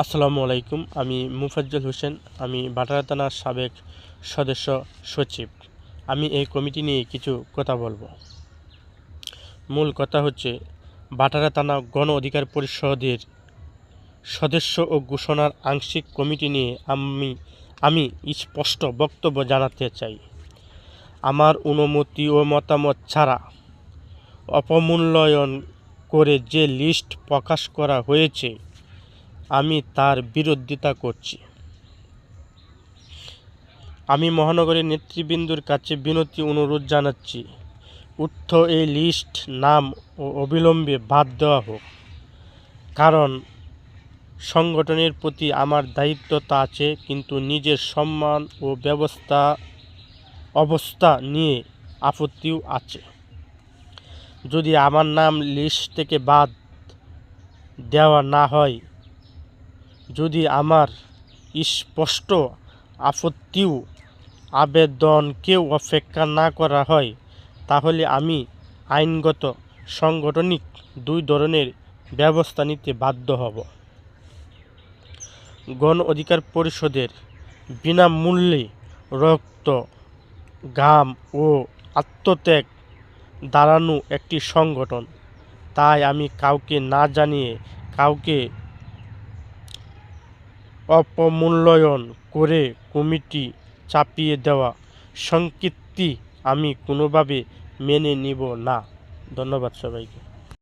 আসসালামু আলাইকুম। আমি মুফাজ্জল হোসেন। আমি ভাটারা থানার সাবেক সদস্য সচিব। আমি এই কমিটি নিয়ে কিছু কথা বলবো। মূল কথা হচ্ছে, ভাটারা থানা গণ অধিকার পরিষদের সদস্য ও ঘোষণার আংশিক কমিটি নিয়ে আমি স্পষ্ট বক্তব্য জানাতে চাই। আমার অনুমতি ও মতামত ছাড়া অপমূল্যায়ন করে যে লিস্ট প্রকাশ করা হয়েছে, আমি তার বিরোধিতা করছি। আমি মহানগরের নেতৃবৃন্দর কাছে বিনতি অনুরোধ জানাচ্ছি, উক্ত এই লিস্ট নাম ও অবিলম্বে বাদ দেওয়া হোক। কারণ সংগঠনের প্রতি আমার দায়িত্বতা আছে, কিন্তু নিজের সম্মান ও অবস্থা নিয়ে আপত্তিও আছে। যদি আমার নাম লিস্ট থেকে বাদ দেওয়া না হয়, যদি আমার স্পষ্ট আপত্তিও আবেদনকেও অপেক্ষা না করা হয়, তাহলে আমি আইনগত সাংগঠনিক দুই ধরনের ব্যবস্থা নিতে বাধ্য হব। গণ অধিকার পরিষদের বিনামূল্যে রক্ত, ঘাম ও আত্মত্যাগ দাঁড়ানো একটি সংগঠন। তাই আমি কাউকে না জানিয়ে কাউকে অপমূল্যায়ন করে কমিটি চাপিয়ে দেওয়া সংস্কৃতি আমি কোনোভাবে মেনে নিব না। ধন্যবাদ সবাইকে।